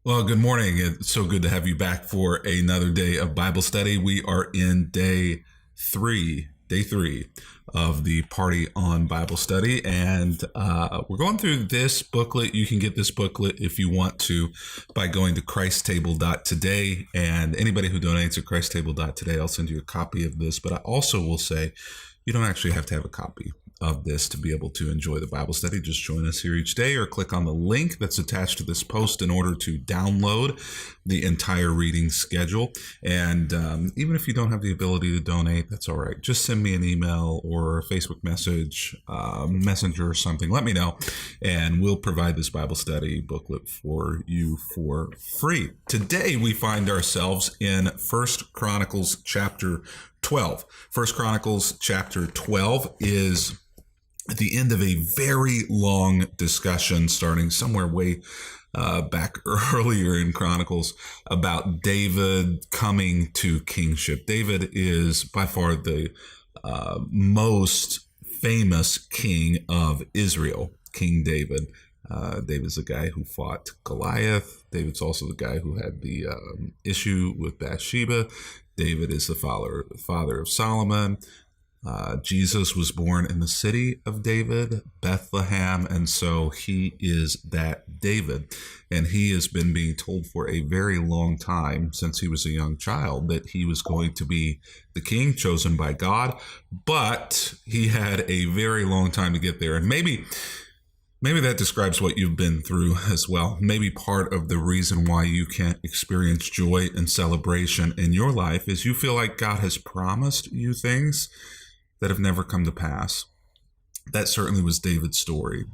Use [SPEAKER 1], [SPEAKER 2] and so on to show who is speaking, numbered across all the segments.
[SPEAKER 1] Well, good morning. It's so good to have you back for another day of Bible study. We are in day three of the Party on Bible study, and we're going through this booklet. You can get this booklet if you want to by going to christtable.today, and anybody who donates at christtable.today, I'll send you a copy of this. But I also will say you don't actually have to have a copy of this to be able to enjoy the Bible study. Just join us here each day or click on the link that's attached to this post in order to download the entire reading schedule. And even if you don't have the ability to donate, that's all right. Just send me an email or a Facebook message, messenger or something. Let me know, and we'll provide this Bible study booklet for you for free. Today we find ourselves in First Chronicles chapter 12. First Chronicles chapter 12 is at the end of a very long discussion starting somewhere way back earlier in Chronicles about David coming to kingship. David is by far the most famous king of Israel, King David. David's the guy who fought Goliath. David's also the guy who had the issue with Bathsheba. David is the father of Solomon. Jesus was born in the city of David, Bethlehem, and so he is that David. And he has been being told for a very long time, since he was a young child, that he was going to be the king chosen by God, but he had a very long time to get there. And maybe that describes what you've been through as well. Maybe part of the reason why you can't experience joy and celebration in your life is you feel like God has promised you things that have never come to pass. That certainly was David's story.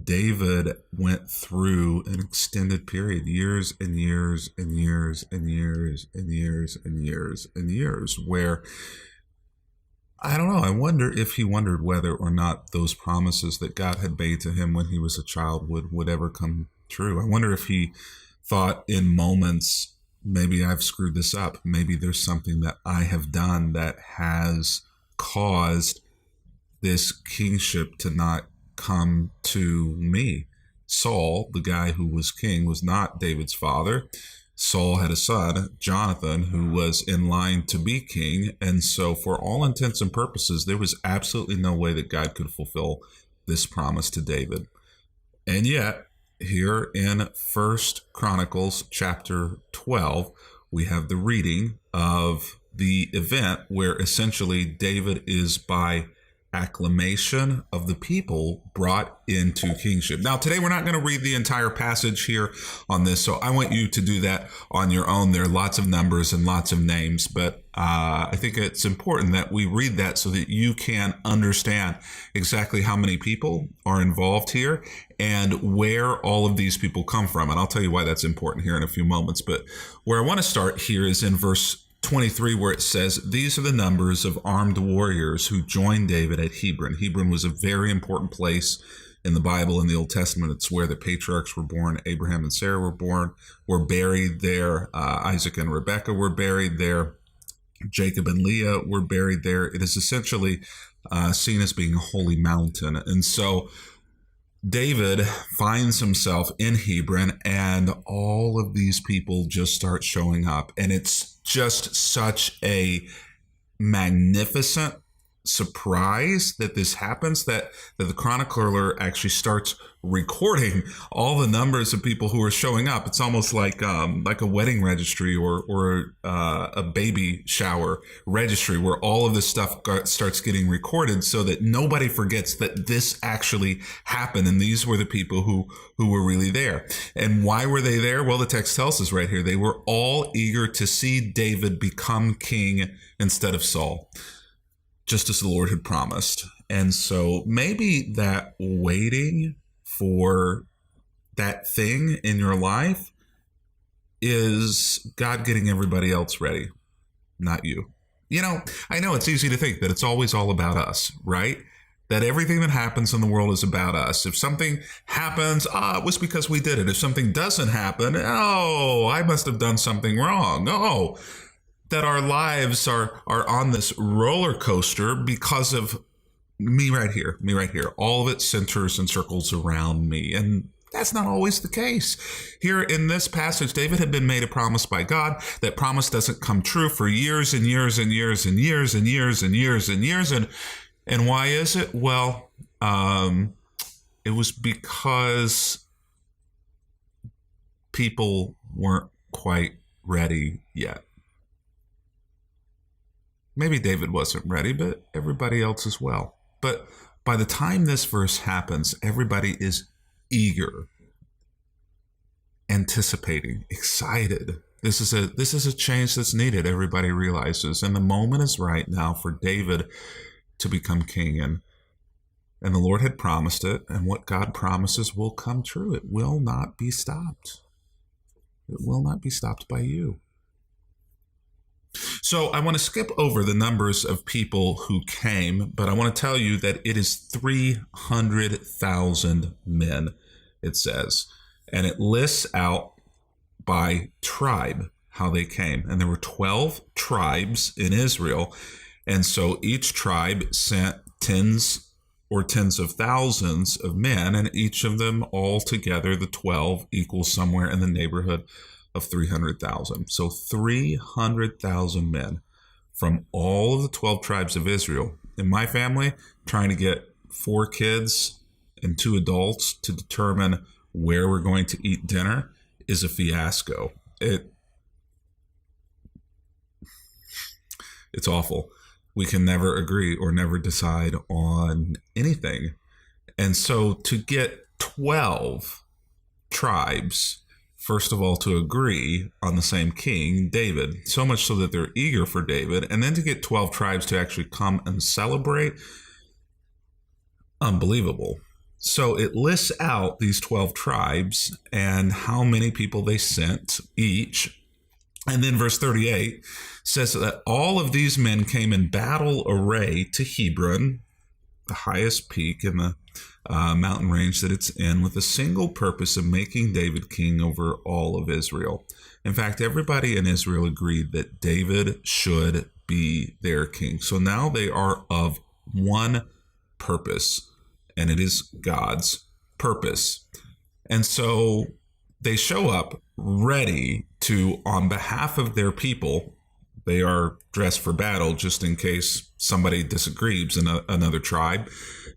[SPEAKER 1] David went through an extended period, years and years and years and years and years and years and years, where I don't know. I wonder if he wondered whether or not those promises that God had made to him when he was a child would ever come true. I wonder if he thought in moments, maybe I've screwed this up. Maybe there's something that I have done that has caused this kingship to not come to me. Saul, the guy who was king, was not David's father. Saul had a son, Jonathan, who was in line to be king. And so for all intents and purposes, there was absolutely no way that God could fulfill this promise to David. And yet, here in First Chronicles chapter 12, we have the reading of the event where essentially David is by acclamation of the people brought into kingship. Now, today we're not going to read the entire passage here on this, so I want you to do that on your own. There are lots of numbers and lots of names, but I think it's important that we read that so that you can understand exactly how many people are involved here and where all of these people come from. And I'll tell you why that's important here in a few moments. But where I want to start here is in verse 23, where it says, these are the numbers of armed warriors who joined David at Hebron. Hebron was a very important place in the Bible, in the Old Testament. It's where the patriarchs were born. Abraham and Sarah were buried there. Isaac and Rebekah were buried there. Jacob and Leah were buried there. It is essentially seen as being a holy mountain. And so David finds himself in Hebron, and all of these people just start showing up. And it's just such a magnificent surprise that this happens, that the chronicler actually starts recording all the numbers of people who are showing up. It's almost like a wedding registry or a baby shower registry, where all of this stuff starts getting recorded so that nobody forgets that this actually happened, and these were the people who were really there. And why were they there? Well, the text tells us right here, they were all eager to see David become king instead of Saul, just as the Lord had promised. And so maybe that waiting for that thing in your life is God getting everybody else ready, not you. You know, I know it's easy to think that it's always all about us, right? That everything that happens in the world is about us. If something happens, it was because we did it. If something doesn't happen, I must have done something wrong. That our lives are on this roller coaster because of me right here. All of it centers and circles around me. And That's not always the case. Here in this passage, David had been made a promise by God. That promise doesn't come true for years and years and years and years and years and years and years. And why is it? Well, it was because people weren't quite ready yet. Maybe David wasn't ready, but everybody else as well. But by the time this verse happens, everybody is eager, anticipating, excited. This is a change that's needed, everybody realizes. And the moment is right now for David to become king. And the Lord had promised it, and what God promises will come true. It will not be stopped. It will not be stopped by you. So I want to skip over the numbers of people who came, but I want to tell you that it is 300,000 men, it says. And it lists out by tribe how they came. And there were 12 tribes in Israel. And so each tribe sent tens of thousands of men, and each of them all together, the 12, equals somewhere in the neighborhood of 300,000. So 300,000 men from all of the 12 tribes of Israel. In my family, trying to get 4 kids and 2 adults to determine where we're going to eat dinner is a fiasco. It's awful. We can never agree or never decide on anything. And so to get 12 tribes, first of all, to agree on the same king, David, so much so that they're eager for David, and then to get 12 tribes to actually come and celebrate, unbelievable. So it lists out these 12 tribes and how many people they sent each. And then verse 38 says that all of these men came in battle array to Hebron, the highest peak in the mountain range that it's in, with a single purpose of making David king over all of Israel. In fact, everybody in Israel agreed that David should be their king. So now they are of one purpose, and it is God's purpose. And so they show up ready to, on behalf of their people, they are dressed for battle just in case somebody disagrees, and another tribe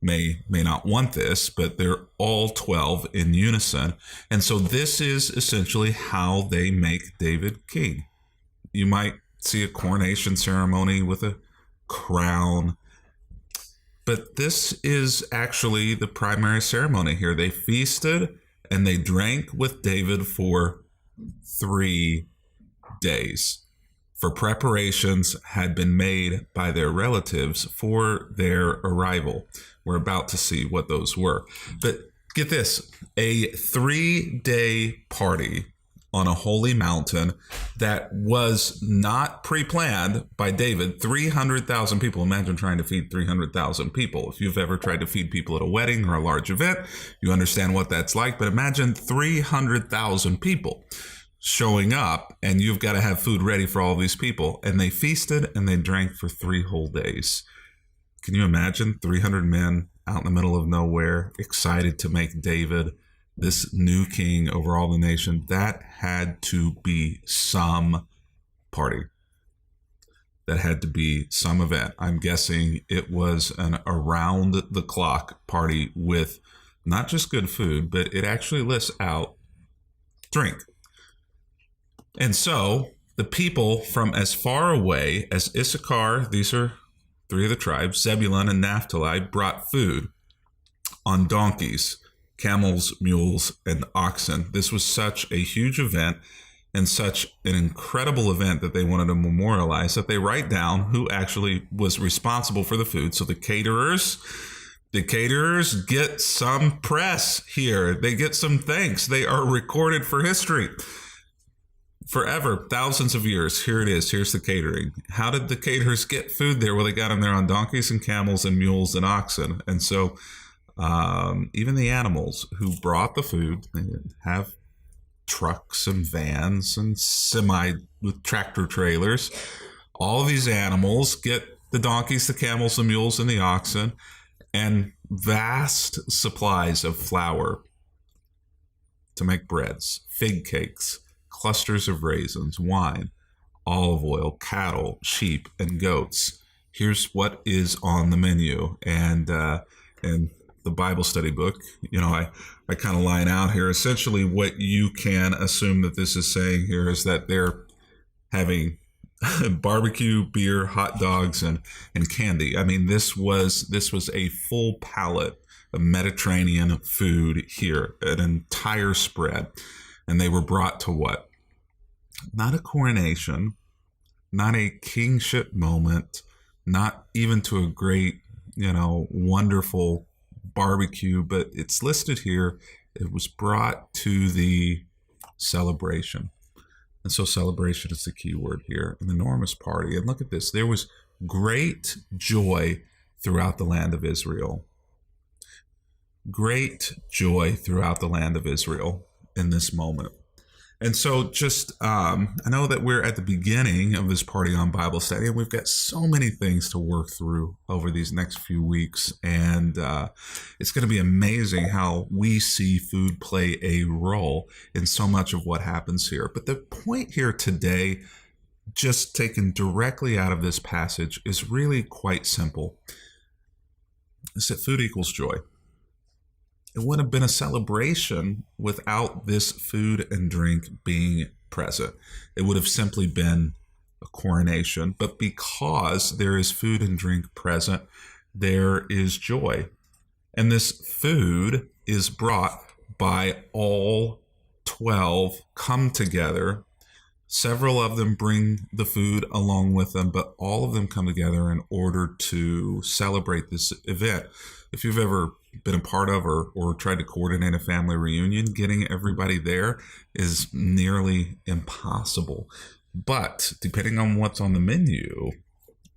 [SPEAKER 1] may not want this, but they're all 12 in unison. And so this is essentially how they make David king. You might see a coronation ceremony with a crown, but this is actually the primary ceremony here. They feasted and they drank with David for 3 days. For preparations had been made by their relatives for their arrival. We're about to see what those were. But get this, a 3-day party on a holy mountain that was not pre-planned by David. 300,000 people. Imagine trying to feed 300,000 people. If you've ever tried to feed people at a wedding or a large event, you understand what that's like. But imagine 300,000 people showing up, and you've got to have food ready for all these people. And they feasted and they drank for 3 whole days. Can you imagine 300 men out in the middle of nowhere, excited to make David this new king over all the nation? That had to be some party. That had to be some event. I'm guessing it was an around-the-clock party with not just good food, but it actually lists out drink. And so the people from as far away as Issachar, these are 3 of the tribes, Zebulun and Naphtali, brought food on donkeys, camels, mules, and oxen. This was such a huge event and such an incredible event that they wanted to memorialize that they write down who actually was responsible for the food. So the caterers get some press here. They get some thanks. They are recorded for history. Forever, thousands of years, here it is. Here's the catering. How did the caterers get food there? Well, they got them there on donkeys and camels and mules and oxen. And so even the animals who brought the food, they have trucks and vans and semi with tractor trailers. All of these animals get the donkeys, the camels, the mules, and the oxen, and vast supplies of flour to make breads, fig cakes, clusters of raisins, wine, olive oil, cattle, sheep, and goats. Here's what is on the menu. And the Bible study book, I kind of line out here. Essentially, what you can assume that this is saying here is that they're having barbecue, beer, hot dogs, and candy. I mean, this was a full palette of Mediterranean food here, an entire spread. And they were brought to what? Not a coronation, not a kingship moment, not even to a great, wonderful barbecue, but it's listed here. It was brought to the celebration. And so celebration is the key word here. An enormous party. And look at this. There was great joy throughout the land of Israel. Great joy throughout the land of Israel in this moment. And so just, I know that we're at the beginning of this PartyOn Bible study, and we've got so many things to work through over these next few weeks. And it's going to be amazing how we see food play a role in so much of what happens here. But the point here today, just taken directly out of this passage, is really quite simple. It's that food equals joy. It wouldn't have been a celebration without this food and drink being present. It would have simply been a coronation. But because there is food and drink present, there is joy. And this food is brought by all 12 come together. Several of them bring the food along with them, but all of them come together in order to celebrate this event. If you've ever been a part of or tried to coordinate a family reunion, getting everybody there is nearly impossible. But depending on what's on the menu,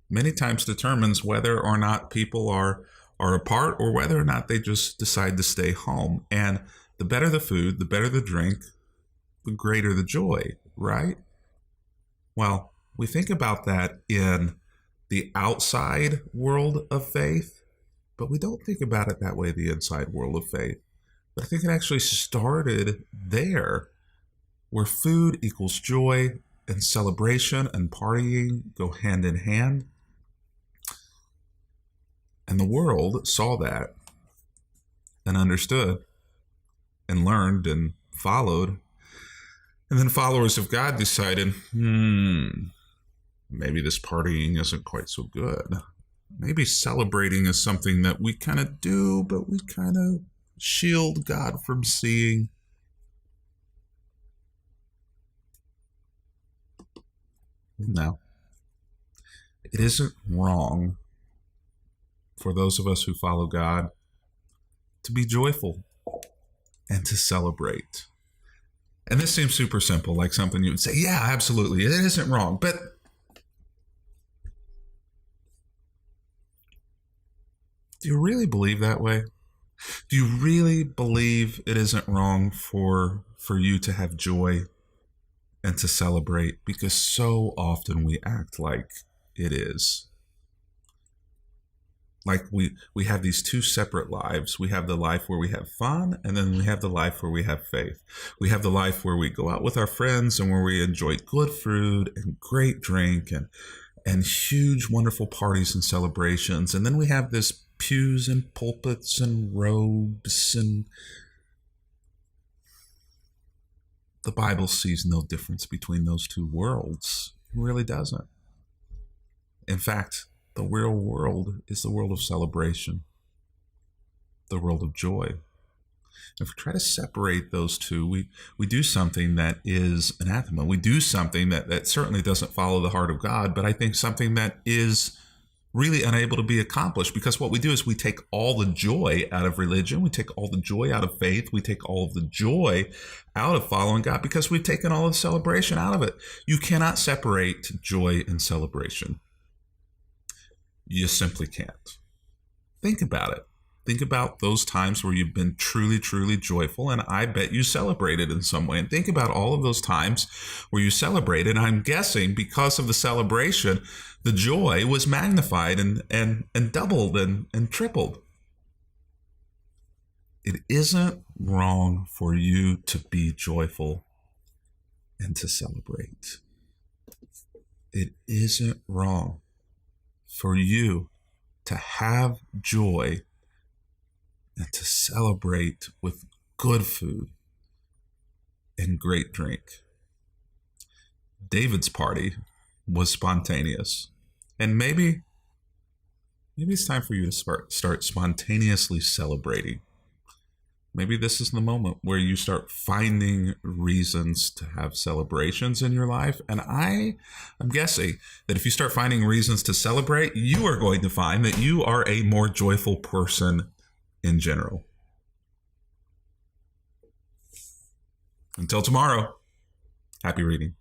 [SPEAKER 1] many times determines whether or not people are apart or whether or not they just decide to stay home. And the better the food, the better the drink, the greater the joy, right? Well, we think about that in the outside world of faith, but we don't think about it that way in the inside world of faith. But I think it actually started there, where food equals joy and celebration and partying go hand in hand. And the world saw that and understood and learned and followed. And then followers of God decided, maybe this partying isn't quite so good. Maybe celebrating is something that we kind of do, but we kind of shield God from seeing. Now, it isn't wrong for those of us who follow God to be joyful and to celebrate. And this seems super simple, like something you would say, yeah, absolutely, it isn't wrong. But do you really believe that way? Do you really believe it isn't wrong for you to have joy and to celebrate? Because so often we act like it is. Like we have these two separate lives. We have the life where we have fun, and then we have the life where we have faith. We have the life where we go out with our friends and where we enjoy good food and great drink and huge, wonderful parties and celebrations. And then we have this pews and pulpits and robes, and the Bible sees no difference between those two worlds. It really doesn't. In fact, the real world is the world of celebration, the world of joy. If we try to separate those two, we do something that is anathema. We do something that certainly doesn't follow the heart of God, but I think something that is really unable to be accomplished, because what we do is we take all the joy out of religion, we take all the joy out of faith, we take all of the joy out of following God because we've taken all of the celebration out of it. You cannot separate joy and celebration. You simply can't. Think about it. Think about those times where you've been truly, truly joyful, and I bet you celebrated in some way. And think about all of those times where you celebrated. And I'm guessing because of the celebration, the joy was magnified and doubled and tripled. It isn't wrong for you to be joyful and to celebrate. It isn't wrong for you to have joy and to celebrate with good food and great drink. David's party was spontaneous. And maybe it's time for you to start spontaneously celebrating. Maybe this is the moment where you start finding reasons to have celebrations in your life. And I'm guessing that if you start finding reasons to celebrate, you are going to find that you are a more joyful person in general. Until tomorrow, happy reading.